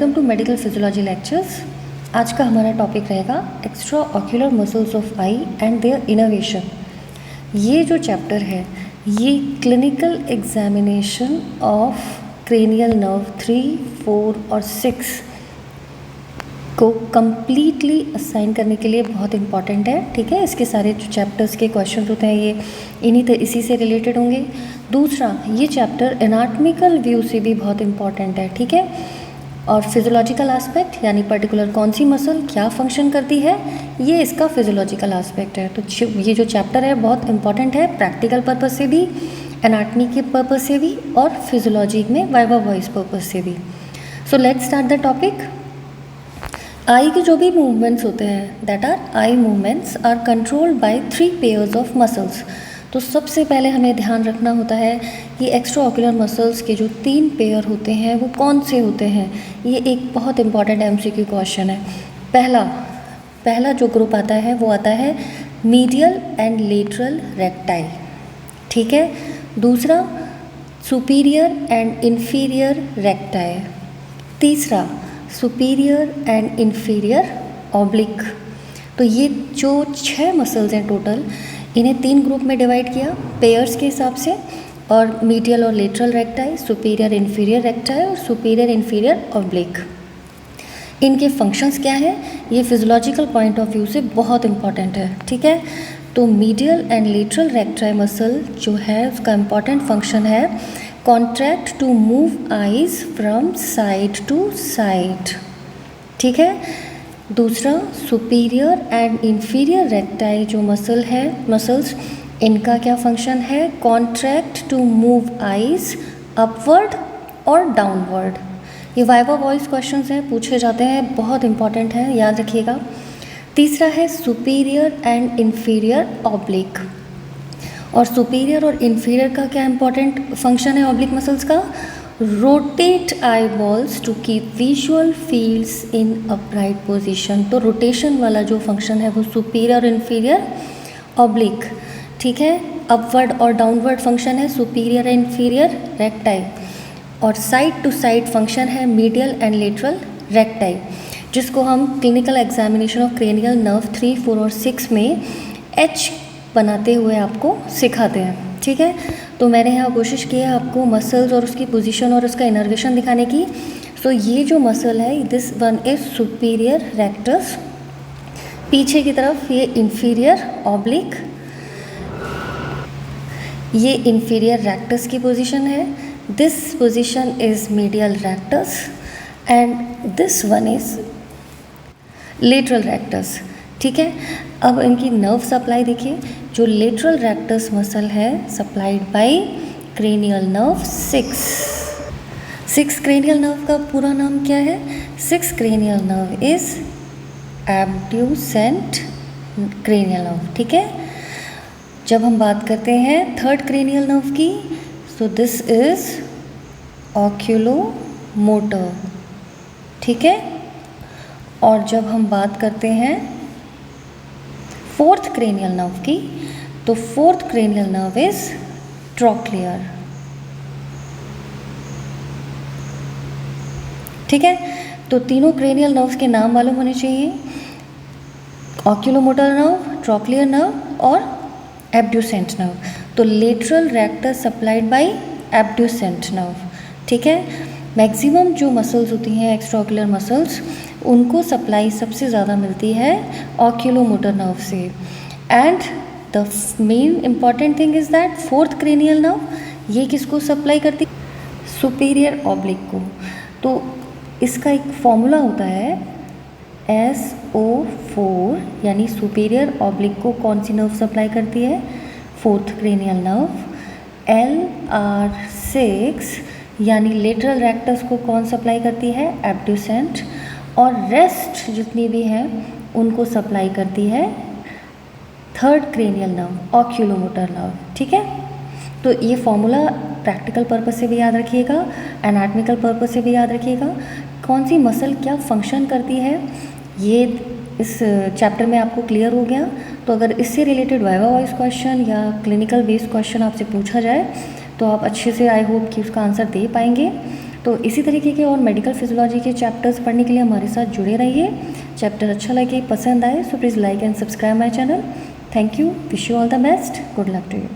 Welcome to medical physiology lectures. आज का हमारा टॉपिक रहेगा extra ocular muscles of eye and their innervation. ये जो चैप्टर है ये clinical examination of cranial nerve 3, 4 और 6 को कम्प्लीटली असाइन करने के लिए बहुत इंपॉर्टेंट है। ठीक है, इसके सारे जो चैप्टर्स के क्वेश्चन होते हैं ये इसी से रिलेटेड होंगे। दूसरा, ये चैप्टर एनाटॉमिकल व्यू से भी बहुत इंपॉर्टेंट है। ठीक है, और फिजियोलॉजिकल एस्पेक्ट यानी पर्टिकुलर कौन सी मसल क्या फंक्शन करती है, ये इसका फिजियोलॉजिकल एस्पेक्ट है। तो ये जो चैप्टर है बहुत इंपॉर्टेंट है प्रैक्टिकल पर्पस से भी, एनाटॉमी के पर्पस से भी और फिजियोलॉजी में वाइवा वॉइस पर्पस से भी। So let's start the topic. Eye के जो भी मूवमेंट्स होते हैं that are eye movements are controlled by 3 pairs of muscles. तो सबसे पहले हमें ध्यान रखना होता है कि एक्स्ट्रा ऑक्यूलर मसल्स के जो 3 पेयर होते हैं वो कौन से होते हैं। ये एक बहुत इंपॉर्टेंट एमसीक्यू क्वेश्चन है। पहला जो ग्रुप आता है वो आता है मीडियल एंड लेटरल रेक्टाई। ठीक है, दूसरा सुपीरियर एंड इंफीरियर रेक्टाई, तीसरा सुपीरियर एंड इंफीरियर ऑब्लिक। तो ये जो 6 मसल्स हैं टोटल, इन्हें 3 ग्रुप में डिवाइड किया पेयर्स के हिसाब से, और मीडियल और lateral recti, superior inferior recti और सुपीरियर इंफीरियर ऑब्लिक। इनके फंक्शंस क्या हैं, ये फिजियोलॉजिकल पॉइंट ऑफ व्यू से बहुत इंपॉर्टेंट है। ठीक है, तो medial and lateral recti muscle जो है उसका इम्पॉर्टेंट फंक्शन है contract to move eyes from side to side. ठीक है, दूसरा सुपीरियर एंड इंफीरियर रेक्टाई जो मसल्स इनका क्या फंक्शन है contract to move eyes upward और डाउनवर्ड। ये वाइवा वॉइस क्वेश्चंस हैं, पूछे जाते हैं, बहुत इंपॉर्टेंट है, याद रखिएगा। तीसरा है सुपीरियर एंड इंफीरियर ऑब्लिक। और सुपीरियर और इंफीरियर का क्या इंपॉर्टेंट फंक्शन है ऑब्लिक मसल्स का, rotate eye balls to keep visual fields in upright position. तो रोटेशन वाला जो फंक्शन है वो सुपीरियर और इंफीरियर ऑब्लिक। ठीक है, अपवर्ड और डाउनवर्ड फंक्शन है सुपीरियर एंड इंफीरियर रेक्टाई, और साइड टू साइड फंक्शन है मीडियल एंड लेटरल रेक्टाई, जिसको हम clinical examination of cranial nerve 3, 4 और 6 में एच बनाते हुए आपको सिखाते हैं। ठीक है, तो मैंने यहाँ कोशिश की है आपको मसल्स और उसकी पोजीशन और उसका इनर्वेशन दिखाने की। सो ये जो मसल है this one is superior rectus, पीछे की तरफ ये इंफीरियर ऑब्लिक, ये इंफीरियर रेक्टस की पोजीशन है, this position is medial rectus and this one is lateral rectus. ठीक है, अब इनकी नर्व सप्लाई देखिए। जो लेटरल रेक्टस मसल है supplied by cranial nerve 6 cranial nerve का पूरा नाम क्या है, 6 cranial nerve is abducent cranial nerve. ठीक है, जब हम बात करते हैं 3rd क्रेनियल नर्व की, सो दिस इज ऑक्यूलोमोटर। ठीक है, और जब हम बात करते हैं 4th क्रेनियल नर्व की, तो 4th cranial nerve is trochlear. ठीक है, तो तीनों क्रेनियल नर्व्स के नाम मालूम होने चाहिए, ऑक्यूलोमोटर नर्व, ट्रॉक्लियर नर्व और एब्ड्यूसेंट नर्व। तो lateral rectus supplied by abducent nerve. ठीक है, मैक्सिमम जो मसल्स होती हैं एक्स्ट्रा ऑक्यूलर मसल्स, उनको सप्लाई सबसे ज़्यादा मिलती है ऑक्यूलोमोटर नर्व से। And the main important thing is that 4th cranial nerve ये किसको सप्लाई करती, सुपीरियर ऑब्लिक को। तो इसका एक फॉर्मूला होता है SO4, यानी सुपीरियर ऑब्लिक को कौन सी नर्व सप्लाई करती है, 4th क्रेनियल नर्व। LR6 यानी लेटरल रेक्टस को कौन सप्लाई करती है, एब्ड्यूसेंट, और रेस्ट जितनी भी हैं उनको सप्लाई करती है 3rd cranial nerve, oculomotor nerve. ठीक है, तो ये फॉर्मूला प्रैक्टिकल पर्पस से भी याद रखिएगा, एनाटॉमिकल पर्पस से भी याद रखिएगा, कौन सी मसल क्या फंक्शन करती है ये इस चैप्टर में आपको क्लियर हो गया। तो अगर इससे रिलेटेड वाइवा वॉइस क्वेश्चन या क्लिनिकल बेस्ड क्वेश्चन आपसे पूछा जाए तो आप अच्छे से आई होप कि उसका आंसर दे पाएंगे। तो इसी तरीके के और मेडिकल फिजियोलॉजी के चैप्टर्स पढ़ने के लिए हमारे साथ जुड़े रहिए। चैप्टर अच्छा लगे, पसंद आए, so please like and subscribe my channel. Thank you, wish you all the best, good luck to you.